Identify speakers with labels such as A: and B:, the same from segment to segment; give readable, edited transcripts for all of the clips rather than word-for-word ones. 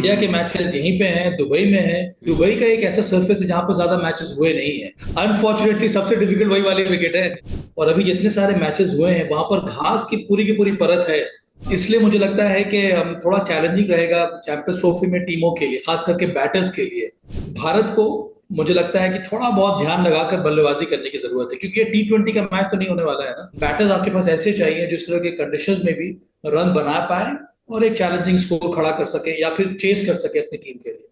A: India के matches यहीं पे हैं, दुबई में है। दुबई का एक ऐसा सरफेस है जहां पर ज्यादा मैचेस हुए नहीं है। अनफॉर्चुनेटली सबसे डिफिकल्ट वही वाली विकेट है। और अभी जितने सारे मैचेस हुए हैं वहां पर घास की पूरी परत है। इसलिए मुझे लगता है कि थोड़ा चैलेंजिंग रहेगा चैंपियंस ट्रॉफी में टीमों के लिए, खास करके बैटर्स के लिए। भारत को मुझे लगता है कि थोड़ा बहुत ध्यान लगाकर बल्लेबाजी करने की जरूरत है, क्योंकि ये T20 का मैच तो नहीं होने वाला है ना। बैटर्स आपके पास ऐसे चाहिए जो इस तरह के कंडीशंस में भी रन बना पाए और एक चैलेंजिंग स्कोर खड़ा कर सके या फिर चेस कर सके अपनी टीम के लिए।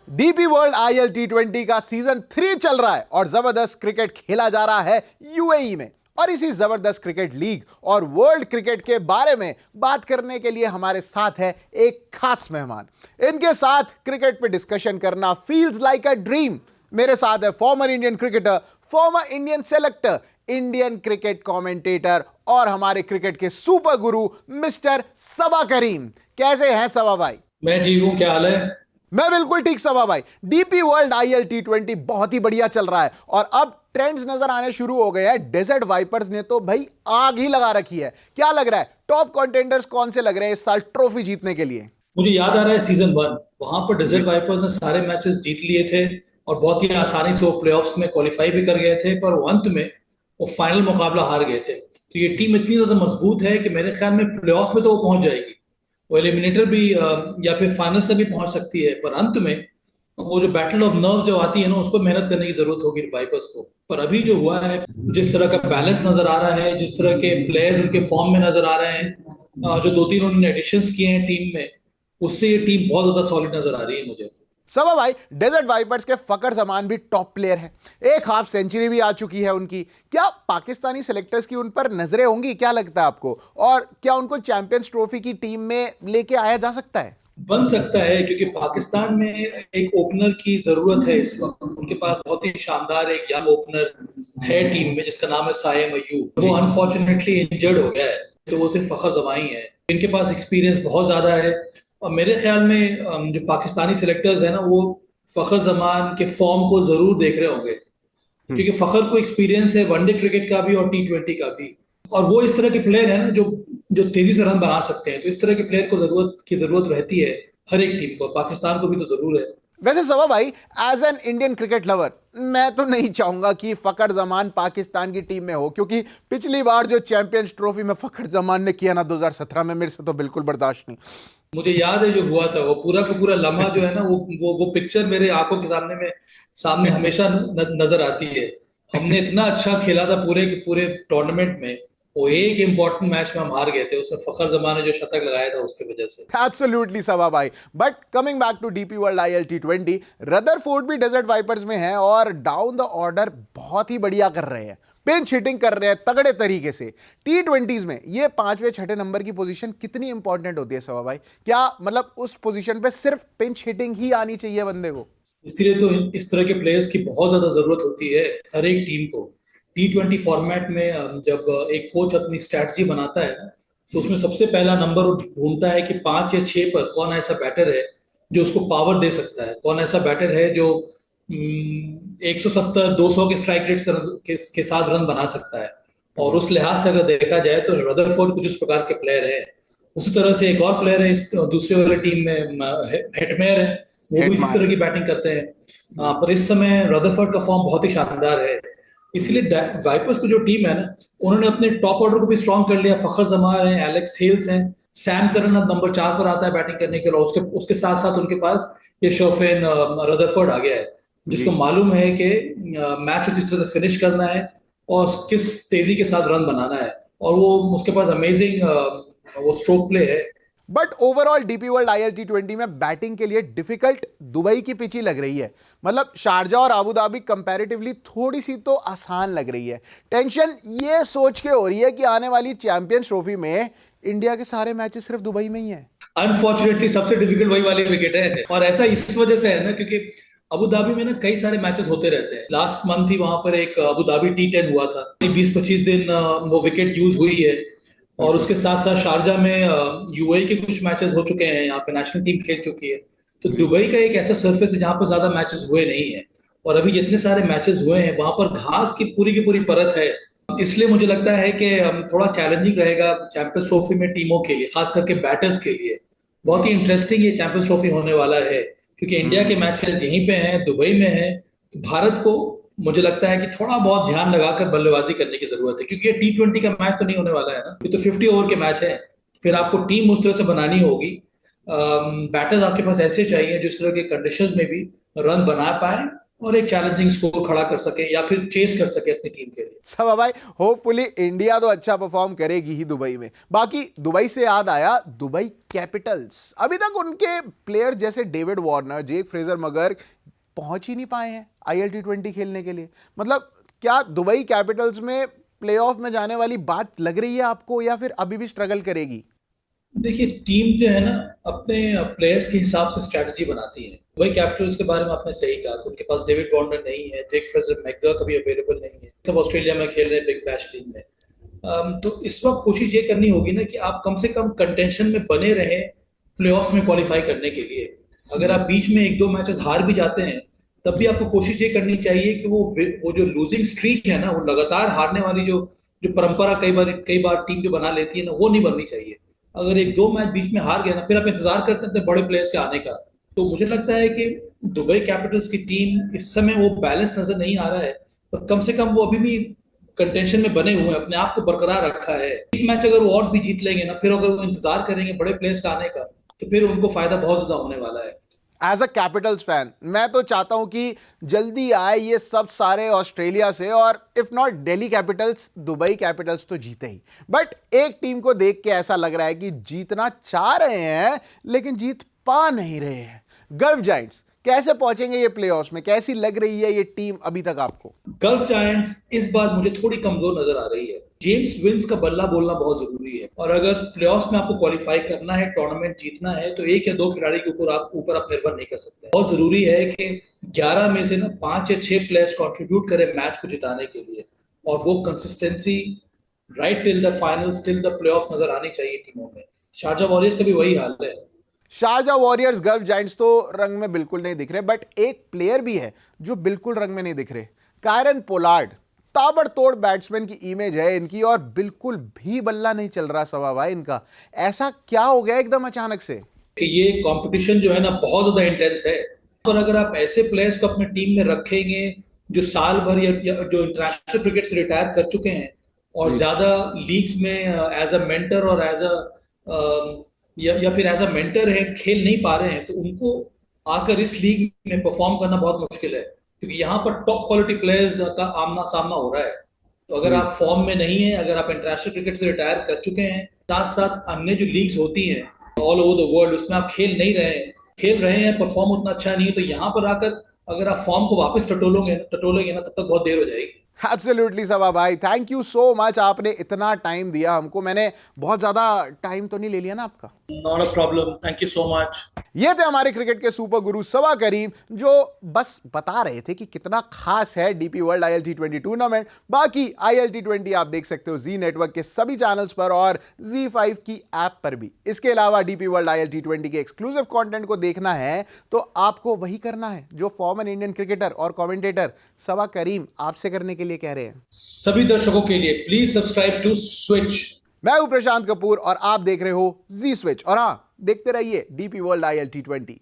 B: डीपी वर्ल्ड आईएल T20 का सीजन 3 चल रहा है और जबरदस्त क्रिकेट खेला जा रहा है यूएई में। और इसी जबरदस्त क्रिकेट लीग और वर्ल्ड क्रिकेट के बारे में बात करने के लिए हमारे साथ है एक खास मेहमान। इनके साथ क्रिकेट पे डिस्कशन करना फील्स लाइक अ ड्रीम। मेरे साथ है former Indian cricketer, former Indian selector, Indian cricket commentator और हमारे क्रिकेट के सुपर गुरु मिस्टर सबा करीम। कैसे हैं सबा भाई?
A: मैं ठीक हूँ, क्या हाल है?
B: मैं बिल्कुल ठीक सबा भाई। डीपी वर्ल्ड आईएल T20 बहुत ही बढ़िया चल रहा है और अब ट्रेंड्स नजर आने शुरू हो गए हैं। डेजर्ट वाइपर्स ने तो भाई आग ही लगा रखी है। क्या लग रहा है, टॉप कंटेंडर्स कौन से लग रहे हैं इस साल ट्रॉफी जीतने के लिए?
A: मुझे याद आ रहा है सीजन 1, वहां पर डेजर्ट वाइपर्स ने सारे मैचेस जीत लिए थे और बहुत ही आसानी से वो प्लेऑफ्स में क्वालिफाई भी कर गए थे, पर वो अंत में वो फाइनल मुकाबला हार गए थे। तो ये टीम इतनी ज्यादा मजबूत है कि मेरे ख्याल में प्लेऑफ में तो वो पहुंच जाएगी। वो एलिमिनेटर भी या फिर फाइनल से भी पहुंच सकती है, पर अंत में वो जो बैटल ऑफ नर्व जो आती है ना, उस पर मेहनत करने की जरूरत होगी वाइपर्स को। पर अभी जो हुआ है, जिस तरह का बैलेंस नजर आ रहा है, जिस तरह के प्लेयर्स उनके फॉर्म में नजर आ रहे हैं, जो 2-3 उन्होंने एडिशंस किए हैं टीम में, उससे ये टीम बहुत ज्यादा सॉलिड नजर आ रही है मुझे।
B: सबा भाई, डेजर्ट वाइपर्स के फकर जमान भी टॉप प्लेयर हैं। एक हाफ सेंचुरी भी आ चुकी है उनकी। क्या पाकिस्तानी सिलेक्टर्स की उन पर नजरें होंगी, क्या लगता है आपको? और क्या उनको चैंपियंस ट्रॉफी की टीम में लेके आया जा सकता है?
A: बन सकता है, क्योंकि पाकिस्तान में एक ओपनर की जरूरत है इस वक्त। उनके पास बहुत ही शानदार एक यंग ओपनर है टीम में, जिसका नाम है साइम अयूब। वो अनफॉर्चुनेटली इंजर्ड हो गया है, तो वो सिर्फ फखर जमाई है। इनके पास एक्सपीरियंस बहुत ज्यादा है और मेरे ख्याल में जो पाकिस्तानी सिलेक्टर्स है ना, वो फखर जमान के फॉर्म को जरूर देख रहे होंगे, क्योंकि फखर को एक्सपीरियंस है वनडे क्रिकेट का भी और T20 का भी। और वो इस तरह के प्लेयर है ना जो जो तेजी से रन बना सकते हैं। तो इस तरह के प्लेयर को जरूरत रहती है हर एक टीम को, पाकिस्तान को भी तो जरूर है।
B: वैसे सबा भाई, as an Indian cricket lover, मैं तो नहीं चाहूंगा कि फखर जमान पाकिस्तान की टीम में हो, क्योंकि पिछली बार जो चैंपियंस ट्रॉफी में फखर जमान ने किया ना 2017 में, मेरे से तो बिल्कुल बर्दाश्त नहीं।
A: मुझे याद है जो हुआ था, वो पूरा का पूरा लम्हा जो है ना, वो पिक्चर मेरे आंखों के सामने हमेशा नजर आती है। हमने इतना अच्छा खेला था पूरे के पूरे टूर्नामेंट में। वो एक इम्पोर्टेंट मैच में हम हार गए थे, उसमें फखर जमान ने जो शतक लगाया था उसकी वजह से।
B: एब्सोल्युटली सबा भाई। But coming back to DP world IL T20, Rutherford भी डेजर्ट वाइपर्स में है और डाउन द ऑर्डर बहुत ही बढ़िया कर रहे हैं। पिंच हिटिंग कर रहे हैं तगड़े तरीके से। T20s में ये 5वें 6ठे नंबर की पोजीशन कितनी इंपॉर्टेंट होती है सबा भाई? क्या मतलब उस पोजीशन पे सिर्फ पिंच हिटिंग ही आनी चाहिए बंदे को?
A: इसीलिए तो इस तरह के प्लेयर्स की बहुत ज्यादा जरूरत होती है हर एक टीम को। T20 फॉर्मेट में जब एक कोच अपनी स्ट्रैटेजी बनाता है ना, तो उसमें सबसे पहला नंबर वो ढूंढता है कि 5 या 6 पर कौन ऐसा बैटर है जो उसको पावर दे सकता है, कौन ऐसा बैटर है जो 170-200 के स्ट्राइक रेट के साथ रन बना सकता है। और उस लिहाज से अगर देखा जाए तो रदरफोर्ड कुछ इस प्रकार के प्लेयर है। उसी तरह से एक और प्लेयर है इस दूसरे वाले टीम में, हेटमेयर है। वो भी इसी तरह की बैटिंग करते हैं। पर इस समय रदरफोर्ड का फॉर्म बहुत ही शानदार है। इसलिए वाइपर्स की जो टीम है ना, उन्होंने अपने टॉप ऑर्डर को भी स्ट्रॉन्ग कर लिया। फखर जमान है, एलेक्स हेल्स हैं, सैम करन अब नंबर 4 पर आता है बैटिंग करने के लिए। उसके उसके साथ साथ उनके पास ये शोफेन रदरफोर्ड आ गया है, जिसको मालूम है कि मैच को किस तरह से फिनिश करना है और किस तेजी के साथ रन बनाना है। और वो उसके पास अमेजिंग वो स्ट्रोक प्ले है।
B: But overall DP world IL T20 में बैटिंग के लिए डिफिकल्ट दुबई की पिच ही लग रही है। मतलब शारजा और आबू धाबी कंपैरेटिवली थोड़ी सी तो आसान लग रही है। टेंशन ये सोच के हो रही है कि आने वाली चैंपियंस ट्रॉफी में इंडिया के सारे मैचेस सिर्फ दुबई में ही हैं।
A: अनफॉर्चुनेटली सबसे डिफिकल्ट वही वाली विकेट है, और ऐसा इस वजह से है ना, क्योंकि अबू धाबी में ना कई सारे मैचेस होते रहते हैं। लास्ट मंथ ही वहां पर एक अबू धाबी T10 हुआ था। 20-25 दिन वो विकेट यूज हुई है। और उसके साथ साथ शारजा में यूएई के कुछ मैचेस हो चुके हैं, यहाँ पे नेशनल टीम खेल चुकी है। तो दुबई का एक ऐसा सरफेस है जहाँ पर ज्यादा मैचेस हुए नहीं है। और अभी जितने सारे मैचेस हुए हैं वहां पर घास की पूरी परत है। इसलिए मुझे लगता है कि थोड़ा चैलेंजिंग रहेगा चैंपियंस ट्रॉफी में टीमों के लिए, खास करके बैटर्स के लिए। बहुत ही इंटरेस्टिंग ये चैंपियंस ट्रॉफी होने वाला है, क्योंकि इंडिया के मैचेस यहीं पे हैं, दुबई में हैं। तो भारत को मुझे लगता है कि थोड़ा बहुत ध्यान लगाकर बल्लेबाजी करने की जरूरत है, क्योंकि ये T20 का मैच तो नहीं होने वाला है ना, ये तो 50 ओवर के मैच है। फिर आपको टीम उस तरह से बनानी होगी, बैटर्स आपके पास ऐसे चाहिए जो इस तरह के कंडीशंस में भी रन बना पाए और एक चैलेंजिंग स्कोर खड़ा कर सके या फिर चेस कर सके अपनी टीम के लिए।
B: सब भाई, होपफुली इंडिया तो अच्छा परफॉर्म करेगी ही दुबई में। बाकी दुबई से याद आया, दुबई कैपिटल्स अभी तक उनके प्लेयर जैसे डेविड वार्नर, जेक फ्रेजर मगर पहुंच ही नहीं पाए हैं ILT20 खेलने के लिए। मतलब क्या दुबई कैपिटल्स में प्लेऑफ में जाने वाली बात लग रही है आपको, या फिर अभी भी स्ट्रगल करेगी?
A: देखिए, टीम जो है ना अपने प्लेयर्स के हिसाब से स्ट्रैटेजी बनाती है। वही कैपिटल्स के बारे में आपने सही कहा, उनके पास डेविड वार्नर नहीं है, जेक फ्रेजर मैकगर कभी अवेलेबल नहीं है, सब ऑस्ट्रेलिया में खेल रहे हैं बिग बैश लीग में। तो इस वक्त कोशिश ये करनी होगी ना कि आप कम से कम कंटेंशन में बने रहें प्लेऑफ्स में क्वालिफाई करने के लिए। अगर आप बीच में एक दो मैचेस हार भी जाते हैं, तब भी आपको कोशिश ये करनी चाहिए कि वो जो लूजिंग स्ट्रीक है ना, वो लगातार हारने वाली जो जो परंपरा कई बार टीम जो बना लेती है ना, वो नहीं बननी चाहिए। अगर एक दो मैच बीच में हार गया ना, फिर आप इंतजार करते हैं बड़े प्लेयर्स के आने का। तो मुझे लगता है कि दुबई कैपिटल्स की टीम इस समय वो बैलेंस नजर नहीं आ रहा है, पर कम से कम वो अभी भी कंटेंशन में बने हुए हैं, अपने आप को बरकरार रखा है। एक मैच अगर वो और भी जीत लेंगे ना, फिर अगर वो इंतजार करेंगे बड़े प्लेयर्स का आने का, तो फिर उनको फायदा बहुत ज्यादा होने वाला है।
B: एज अ कैपिटल्स फैन मैं तो चाहता हूं कि जल्दी आए ये सब सारे ऑस्ट्रेलिया से, और if not Delhi Capitals, Dubai Capitals तो जीते ही। बट एक टीम को देख के ऐसा लग रहा है कि जीतना चाह रहे हैं लेकिन जीत पा नहीं रहे हैं। गल्फ जायंट्स कैसे पहुंचेंगे ये प्लेऑफ्स में? कैसी लग रही है ये टीम अभी तक आपको?
A: गल्फ जायंट्स इस बार मुझे थोड़ी कमजोर नजर आ रही है। जेम्स विंस का बल्ला बोलना बहुत जरूरी है, और अगर प्लेऑफ्स में आपको क्वालिफाई करना है, टूर्नामेंट जीतना है, तो एक या दो खिलाड़ी के ऊपर आप निर्भर नहीं कर सकते। बहुत जरूरी है कि 11 में से ना 5 या 6 प्लेयर्स कंट्रीब्यूट करें मैच को जिताने के लिए, और वो consistency right till the finals, till the playoff नजर आनी चाहिए टीमों में। शारजा वॉरियर्स का भी वही हाल है।
B: शारजा वॉरियर्स, गल्फ जायंट्स तो रंग में बिल्कुल नहीं दिख रहे, बट एक प्लेयर भी है जो बिल्कुल रंग में नहीं दिख रहे, कायरन पोलार्ड। ताबड़तोड़ बैट्समैन की इमेज है इनकी, और बिल्कुल भी बल्ला नहीं चल रहा सवा भाई इनका। ऐसा क्या हो गया एकदम अचानक से?
A: कि ये कंपटीशन जो है ना बहुत ज्यादा इंटेंस है, और अगर आप ऐसे प्लेयर्स को अपने टीम में रखेंगे जो साल भर या जो इंटरनेशनल क्रिकेट से रिटायर कर चुके हैं और ज्यादा लीग्स में एज अ मेंटर और एज अ या फिर एज अ मेंटर है, खेल नहीं पा रहे हैं, तो उनको आकर इस लीग में परफॉर्म करना बहुत मुश्किल है, क्योंकि यहाँ पर टॉप क्वालिटी प्लेयर्स का आमना सामना हो रहा है। तो अगर आप फॉर्म में नहीं है, अगर आप इंटरनेशनल क्रिकेट से रिटायर कर चुके हैं, साथ साथ अन्य जो लीग्स होती हैं ऑल ओवर द वर्ल्ड, उसमें आप खेल रहे हैं, परफॉर्म उतना अच्छा नहीं है, तो यहाँ पर आकर अगर आप फॉर्म को वापस टटोलेंगे ना, तब तक बहुत देर हो जाएगी।
B: एब्सोल्युटली सबा भाई, थैंक यू सो मच, आपने इतना टाइम दिया हमको। मैंने बहुत ज्यादा टाइम तो नहीं ले लिया ना आपका?
A: Not a problem, thank you so much.
B: ये थे हमारे क्रिकेट के सुपर गुरु सबा करीम, जो बस बता रहे थे कि कितना खास है डीपी वर्ल्ड ILT20 टूर्नामेंट। बाकी ILT20 आप देख सकते हो जी नेटवर्क के सभी चैनल्स पर और Z5 की ऐप पर भी। इसके अलावा डीपी वर्ल्ड ILT20 के एक्सक्लूसिव कंटेंट को देखना है तो आपको वही करना है जो फॉर्मर इंडियन क्रिकेटर और कमेंटेटर सबा करीम आपसे करने के लिए कह रहे हैं।
A: सभी दर्शकों के लिए प्लीज सब्सक्राइब टू स्विच।
B: मैं हूं प्रशांत कपूर और आप देख रहे हो जी स्विच, और हाँ, देखते रहिए डीपी वर्ल्ड ILT20।